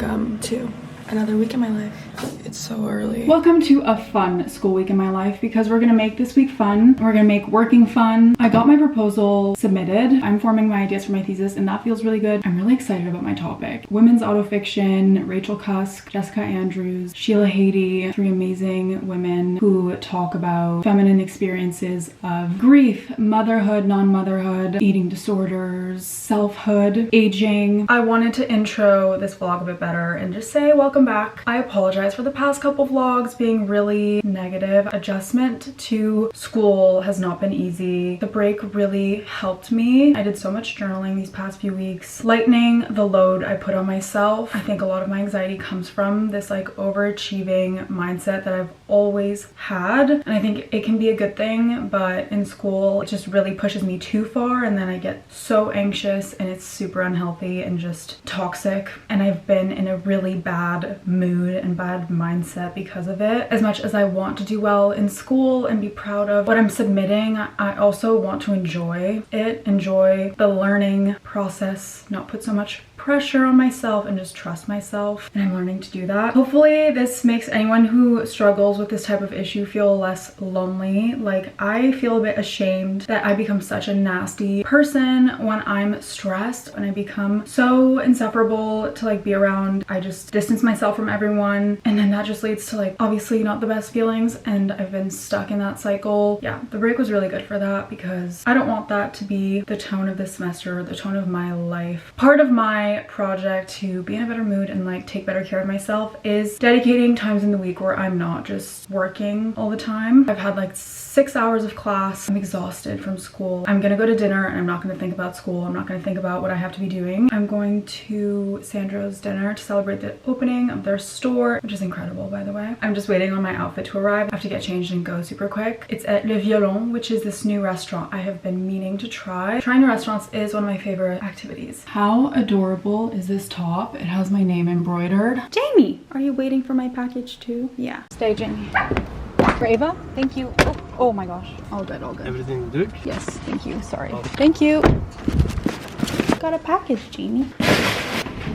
Welcome to another week in my life. It's so early. Welcome to a fun school week in my life because we're gonna make this week fun. We're gonna make working fun. I got my proposal submitted. I'm forming my ideas for my thesis and that feels really good. I'm really excited about my topic. Women's autofiction, Rachel Cusk, Jessica Andrews, Sheila Hady, 3 amazing women who talk about feminine experiences of grief, motherhood, non-motherhood, eating disorders, selfhood, aging. I wanted to intro this vlog a bit better and just say welcome back. I apologize for the past couple vlogs being really negative. Adjustment to school has not been easy. The break really helped me. I did so much journaling these past few weeks, lightening the load I put on myself. I think a lot of my anxiety comes from this like overachieving mindset that I've always had, and I think it can be a good thing, but in school it just really pushes me too far and then I get so anxious and it's super unhealthy and just toxic, and I've been in a really bad mood and bad mindset because of it. As much as I want to do well in school and be proud of what I'm submitting, I also want to enjoy it, enjoy the learning process, not put so much pressure on myself and just trust myself, and I'm learning to do that. Hopefully this makes anyone who struggles with this type of issue feel less lonely. Like, I feel a bit ashamed that I become such a nasty person when I'm stressed, and I become so insufferable to like be around. I just distance myself from everyone, and then that just leads to like obviously not the best feelings, and I've been stuck in that cycle. Yeah, the break was really good for that because I don't want that to be the tone of this semester, the tone of my life. Part of my project to be in a better mood and like take better care of myself is dedicating times in the week where I'm not just working all the time. I've had like 6 hours of class. I'm exhausted from school. I'm gonna go to dinner and I'm not gonna think about school. I'm not gonna think about what I have to be doing. I'm going to Sandro's dinner to celebrate the opening of their store, which is incredible, by the way. I'm just waiting on my outfit to arrive. I have to get changed and go super quick. It's at Le Violon, which is this new restaurant I have been meaning to try. Trying new restaurants is one of my favorite activities. How adorable is this top? It has my name embroidered. Jamie, are you waiting for my package too? Yeah. Stay, Jamie. For Ava? Thank you. Oh my gosh. All good, all good. Everything good? Yes, thank you. Sorry. Thank you. Got a package, Jamie.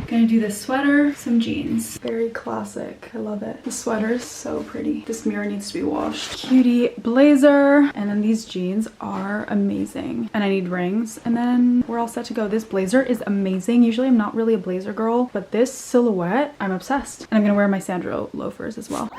Gonna do this sweater, some jeans. Very classic. I love it. The sweater is so pretty. This mirror needs to be washed. Cutie blazer. And then these jeans are amazing. And I need rings. And then we're all set to go. This blazer is amazing. Usually I'm not really a blazer girl, but this silhouette, I'm obsessed. And I'm gonna wear my Sandro loafers as well.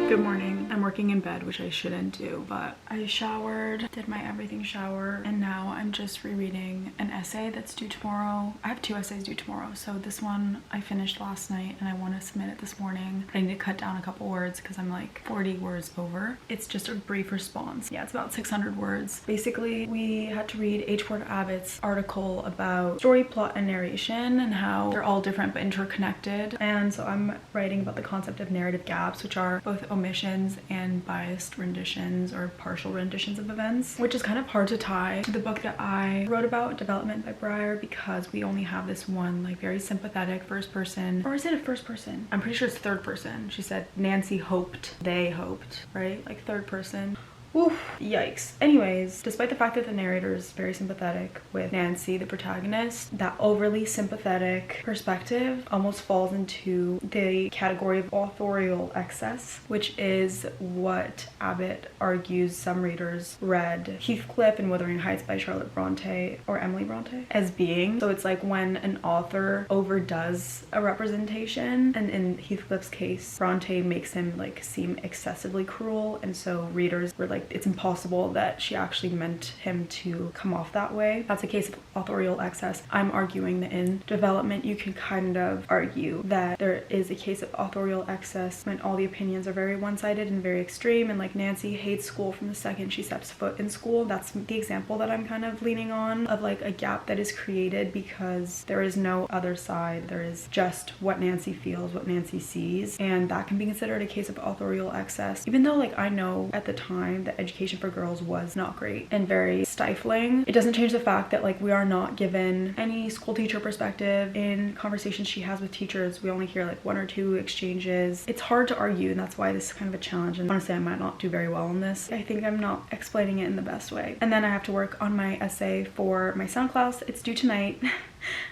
Good morning. I'm working in bed, which I shouldn't do, but I showered, did my everything shower, and now I'm just rereading an essay that's due tomorrow. I have 2 essays due tomorrow, so this one I finished last night and I want to submit it this morning, but I need to cut down a couple words because I'm like 40 words over. It's just a brief response. Yeah, it's about 600 words. Basically, we had to read H. Ward Abbott's article about story, plot, and narration and how they're all different but interconnected. And so I'm writing about the concept of narrative gaps, which are both omissions and biased renditions or partial renditions of events, which is kind of hard to tie to the book that I wrote about, Development by Breyer, because we only have this one like very sympathetic first person, or is it a first person? I'm pretty sure it's third person. She said Nancy hoped, they hoped, right? Like third person. Oof, yikes. Anyways, despite the fact that the narrator is very sympathetic with Nancy, the protagonist, that overly sympathetic perspective almost falls into the category of authorial excess, which is what Abbott argues some readers read Heathcliff and Wuthering Heights by Charlotte Bronte or Emily Bronte as being. So it's like when an author overdoes a representation, and in Heathcliff's case, Bronte makes him like seem excessively cruel, and so readers were like, it's impossible that she actually meant him to come off that way. That's a case of authorial excess. I'm arguing that in development you can kind of argue that there is a case of authorial excess when all the opinions are very one-sided and very extreme, and like Nancy hates school from the second she steps foot in school. That's the example that I'm kind of leaning on, of like a gap that is created because there is no other side. There is just what Nancy feels, what Nancy sees, and that can be considered a case of authorial excess. Even though like I know at the time that education for girls was not great and very stifling, it doesn't change the fact that like we are not given any school teacher perspective in conversations she has with teachers. We only hear like one or two exchanges. It's hard to argue, and that's why this is kind of a challenge, and honestly I might not do very well on this. I think I'm not explaining it in the best way. And then I have to work on my essay for my sound class. It's due tonight.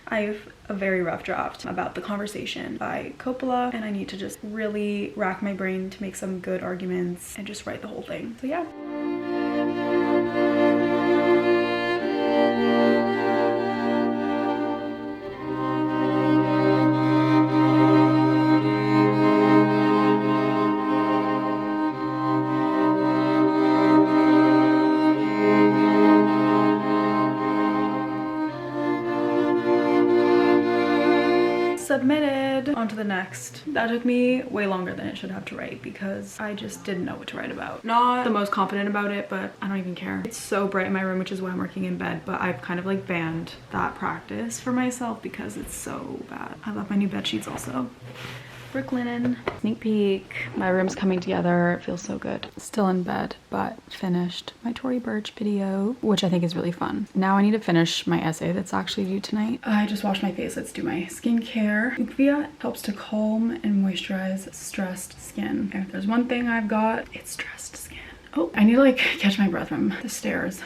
I have a very rough draft about the conversation by Coppola, and I need to just really rack my brain to make some good arguments and just write the whole thing. So yeah. Submitted. On to the next. That took me way longer than it should have to write because I just didn't know what to write about. Not the most confident about it, but I don't even care. It's so bright in my room, which is why I'm working in bed, but I've kind of like banned that practice for myself because it's so bad. I love my new bed sheets also. Brick linen. Sneak peek. My room's coming together. It feels so good. Still in bed, but finished my Tory Burch video, which I think is really fun. Now I need to finish my essay that's actually due tonight. I just washed my face. Let's do my skincare. Ukvia helps to calm and moisturize stressed skin. If there's one thing I've got, it's stressed skin. Oh, I need to like catch my breath from the stairs.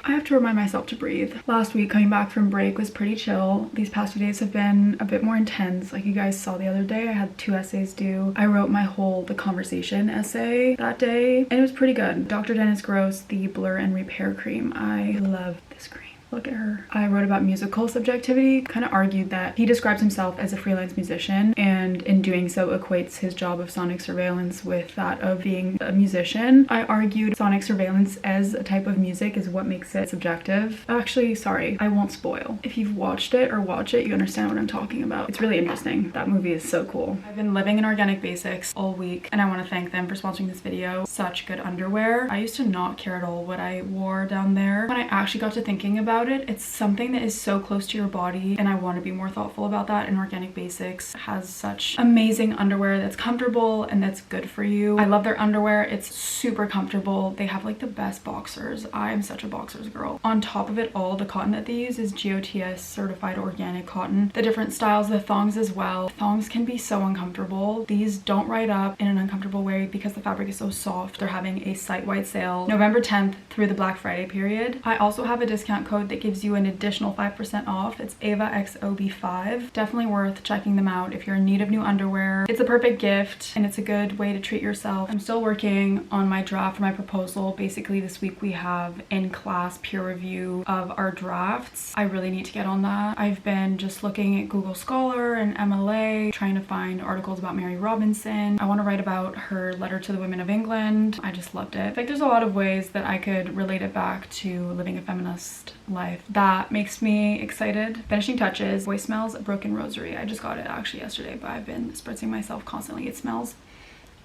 I have to remind myself to breathe. Last week coming back from break was pretty chill. These past few days have been a bit more intense. Like you guys saw the other day, I had 2 essays due. I wrote my whole The Conversation essay that day, and it was pretty good. Dr. Dennis Gross, the Blur and Repair Cream. I love this cream. Look at her. I wrote about musical subjectivity, kind of argued that he describes himself as a freelance musician, and in doing so equates his job of sonic surveillance with that of being a musician. I argued sonic surveillance as a type of music is what makes it subjective. Actually, sorry, I won't spoil. If you've watched it or watch it, you understand what I'm talking about. It's really interesting. That movie is so cool. I've been living in Organic Basics all week, and I want to thank them for sponsoring this video. Such good underwear. I used to not care at all what I wore down there. When I actually got to thinking about it, it's something that is so close to your body, and I want to be more thoughtful about that, and Organic Basics has such amazing underwear that's comfortable and that's good for you. I love their underwear. It's super comfortable. They have like the best boxers. I'm such a boxers girl. On top of it all, the cotton that they use is GOTS certified organic cotton. The different styles, the thongs as well. Thongs can be so uncomfortable. These don't ride up in an uncomfortable way because the fabric is so soft. They're having a site-wide sale November 10th through the Black Friday period. I also have a discount code that gives you an additional 5% off. It's AvaXOB5. Definitely worth checking them out if you're in need of new underwear. It's a perfect gift and it's a good way to treat yourself. I'm still working on my draft for my proposal. Basically this week we have in-class peer review of our drafts. I really need to get on that. I've been just looking at Google Scholar and MLA, trying to find articles about Mary Robinson. I want to write about her letter to the women of England. I just loved it. Like there's a lot of ways that I could relate it back to living a feminist life. That makes me excited. Finishing touches. Voicemails, A Broken Rosary. I just got it actually yesterday, but I've been spritzing myself constantly. It smells,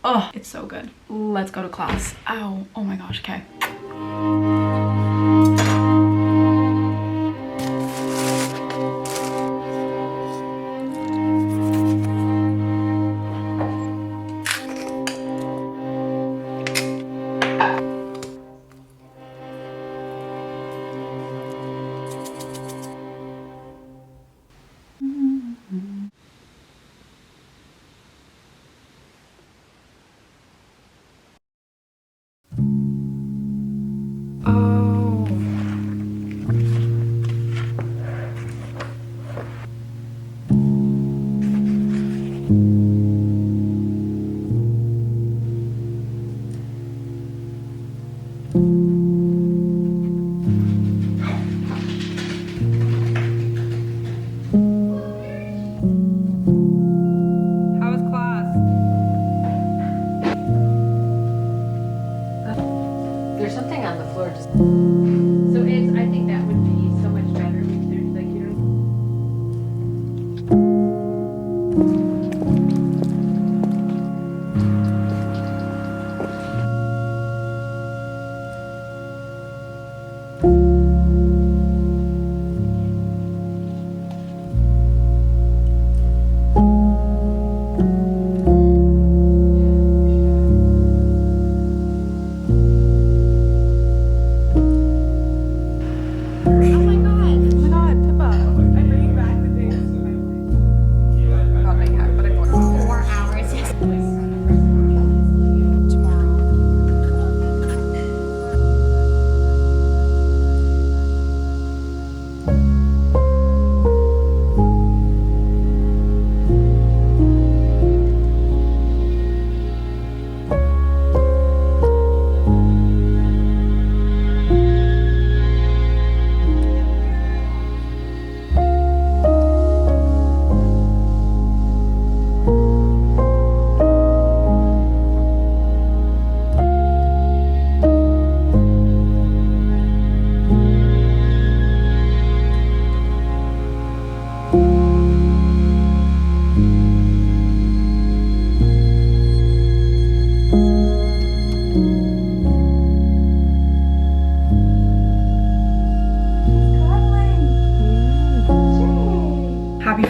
oh, it's so good. Let's go to class. Ow, oh my gosh, okay.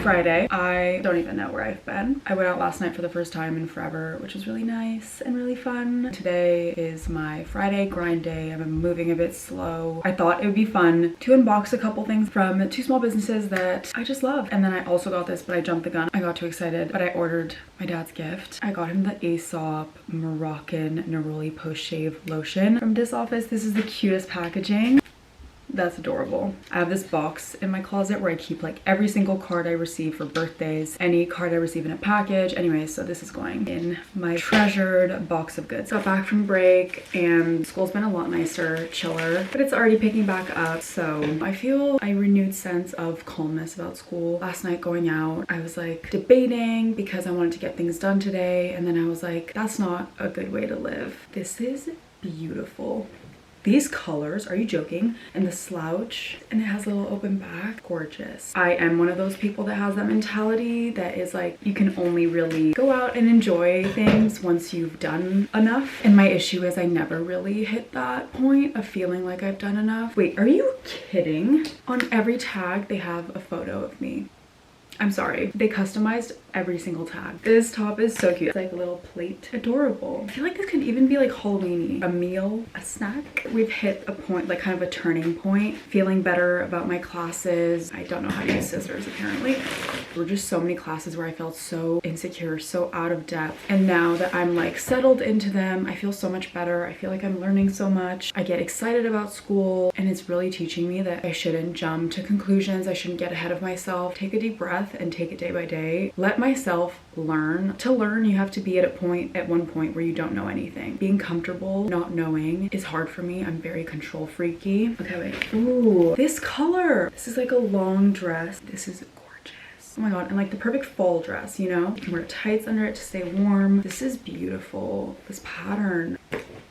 Friday. I don't even know where I've been. I went out last night for the first time in forever, which was really nice and really fun. Today is my Friday grind day. I'm moving a bit slow. I thought it would be fun to unbox a couple things from 2 small businesses that I just love. And then I also got this, but I jumped the gun. I got too excited, but I ordered my dad's gift. I got him the Aesop Moroccan Neroli post-shave lotion from this office. This is the cutest packaging. That's adorable. I have this box in my closet where I keep like every single card I receive for birthdays, any card I receive in a package. Anyway, so this is going in my treasured box of goods. Got back from break and school's been a lot nicer, chiller, but it's already picking back up. So I feel a renewed sense of calmness about school. Last night going out, I was like debating because I wanted to get things done today. And then I was like, that's not a good way to live. This is beautiful. These colors, are you joking? And the slouch, and it has a little open back, gorgeous. I am one of those people that has that mentality that is like, you can only really go out and enjoy things once you've done enough. And my issue is I never really hit that point of feeling like I've done enough. Wait, are you kidding? On every tag, they have a photo of me. I'm sorry, they customized every single tag. This top is so cute. It's like a little plate. Adorable. I feel like this could even be like Halloween-y. A meal, a snack. We've hit a point, like kind of a turning point. Feeling better about my classes. I don't know how to use scissors apparently. There were just so many classes where I felt so insecure, so out of depth. And now that I'm like settled into them, I feel so much better. I feel like I'm learning so much. I get excited about school and it's really teaching me that I shouldn't jump to conclusions. I shouldn't get ahead of myself. Take a deep breath and take it day by day. Let myself learn. To learn, you have to be at one point where you don't know anything. Being comfortable not knowing is hard for me. I'm very control freaky. Okay, wait. Ooh, this color. This is like a long dress. This is gorgeous. Oh my god, and like the perfect fall dress, you know? You can wear tights under it to stay warm. This is beautiful. This pattern.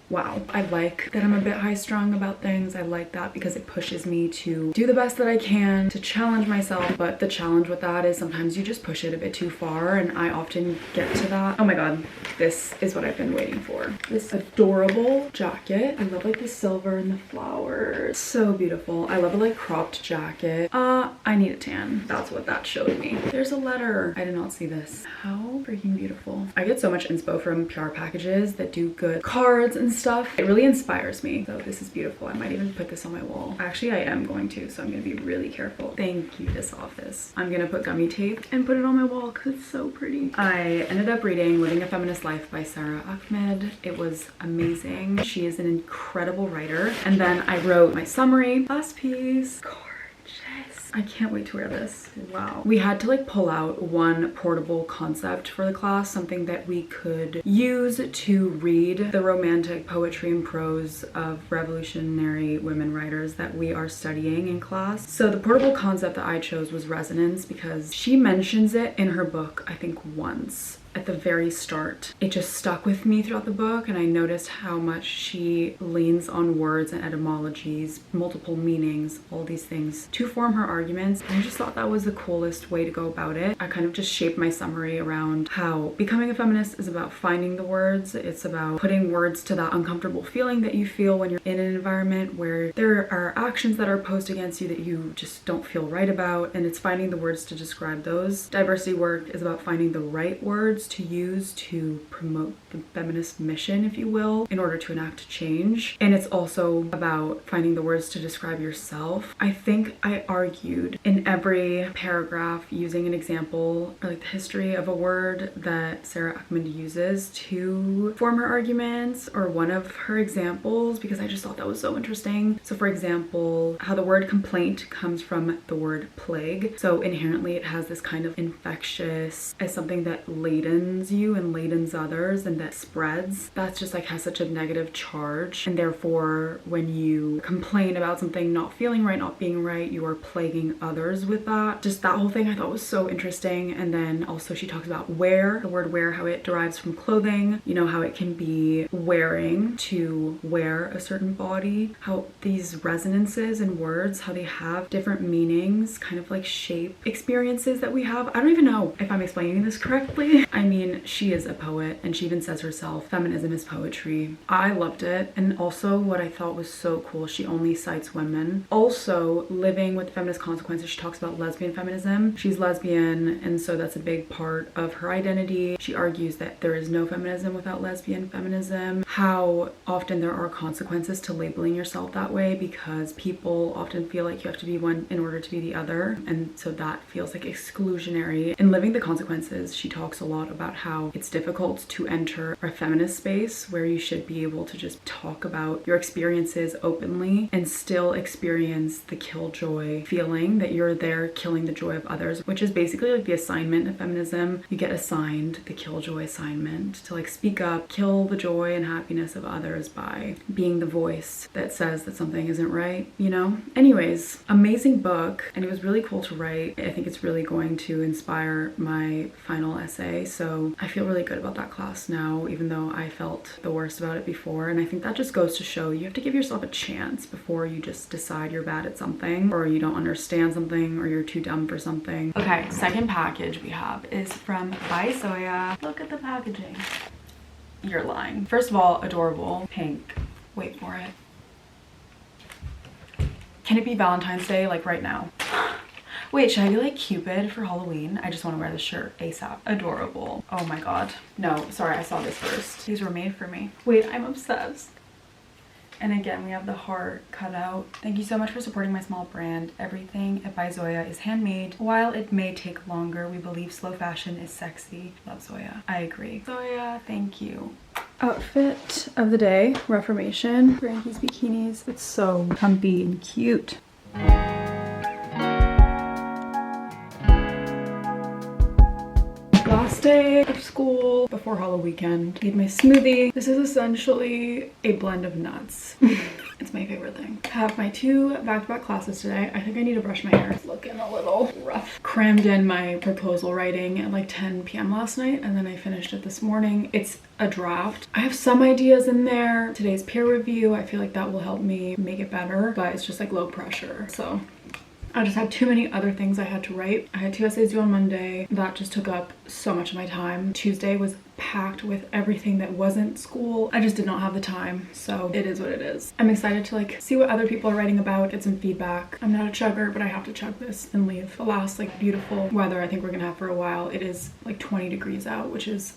Wow, I like that I'm a bit high-strung about things. I like that because it pushes me to do the best that I can, to challenge myself. But the challenge with that is sometimes you just push it a bit too far, and I often get to that. Oh my god, this is what I've been waiting for. This adorable jacket. I love like the silver and the flowers. So beautiful. I love a like cropped jacket. I need a tan. That's what that showed me. There's a letter. I did not see this. How freaking beautiful. I get so much inspo from PR packages that do good cards and stuff. It really inspires me. So this is beautiful. I might even put this on my wall. Actually, I am going to, so I'm gonna be really careful. Thank you, this office. I'm gonna put gummy tape and put it on my wall because it's so pretty. I ended up reading Living a Feminist Life by Sarah Ahmed. It was amazing. She is an incredible writer. And then I wrote my summary. Last piece. I can't wait to wear this. Wow. We had to like pull out one portable concept for the class, something that we could use to read the romantic poetry and prose of revolutionary women writers that we are studying in class. So the portable concept that I chose was resonance because she mentions it in her book, I think once. at the very start. It just stuck with me throughout the book, and I noticed how much she leans on words and etymologies, multiple meanings, all these things to form her arguments. And I just thought that was the coolest way to go about it. I kind of just shaped my summary around how becoming a feminist is about finding the words. It's about putting words to that uncomfortable feeling that you feel when you're in an environment where there are actions that are posed against you that you just don't feel right about, and it's finding the words to describe those. Diversity work is about finding the right words to use to promote the feminist mission, if you will, in order to enact change. And it's also about finding the words to describe yourself. I think I argued in every paragraph using an example or like the history of a word that Sarah Ackman uses to form her arguments, or one of her examples, because I just thought that was so interesting. So for example, how the word complaint comes from the word plague. So inherently it has this kind of infectious, as something that ladens you and ladens others and that spreads. That's just like has such a negative charge, and therefore when you complain about something not feeling right, not being right, you are plaguing others with that. Just that whole thing I thought was so interesting. And then also she talks about wear, the word wear, how it derives from clothing, you know, how it can be wearing to wear a certain body, how these resonances in words, how they have different meanings, kind of like shape experiences that we have. I don't even know if I'm explaining this correctly. I mean, she is a poet, and she even says herself, feminism is poetry. I loved it. And also what I thought was so cool, she only cites women. Also, living with feminist consequences, she talks about lesbian feminism. She's lesbian, and so that's a big part of her identity. She argues that there is no feminism without lesbian feminism, how often there are consequences to labeling yourself that way because people often feel like you have to be one in order to be the other, and so that feels like exclusionary. In Living the Consequences, she talks a lot about how it's difficult to enter a feminist space where you should be able to just talk about your experiences openly and still experience the killjoy feeling that you're there killing the joy of others, which is basically like the assignment of feminism. You get assigned the killjoy assignment to like speak up, kill the joy and happiness of others by being the voice that says that something isn't right, you know? Anyways, amazing book, and it was really cool to write. I think it's really going to inspire my final essay, so I feel really good about that class now, even though I felt the worst about it before. And I think that just goes to show you have to give yourself a chance before you just decide you're bad at something, or you don't understand something, or you're too dumb for something. Okay, second package we have is from By Zoya. Look at the packaging. You're lying. First of all, adorable. Pink. Wait for it. Can it be Valentine's Day, like right now? Wait, should I be like Cupid for Halloween? I just want to wear this shirt ASAP. Adorable. Oh my god. No, sorry, I saw this first. These were made for me. Wait, I'm obsessed. And again, we have the heart cut out. Thank you so much for supporting my small brand. Everything at By Zoya is handmade. While it may take longer, we believe slow fashion is sexy. Love Zoya. I agree. Zoya, thank you. Outfit of the day, Reformation. Wearing these bikinis. It's so comfy and cute. Last day of school before Halloween weekend. Made my smoothie. This is essentially a blend of nuts. It's my favorite thing. I have my 2 back-to-back classes today. I think I need to brush my hair. It's looking a little rough. Crammed in my proposal writing at like 10 p.m. last night, and then I finished it this morning. It's a draft. I have some ideas in there. Today's peer review, I feel like that will help me make it better, but it's just like low pressure. So I just had too many other things I had to write. I had 2 essays due on Monday. That just took up so much of my time. Tuesday was packed with everything that wasn't school. I just did not have the time, so it is what it is. I'm excited to like see what other people are writing about, get some feedback. I'm not a chugger, but I have to chug this and leave. The last like beautiful weather I think we're gonna have for a while. It is like 20 degrees out, which is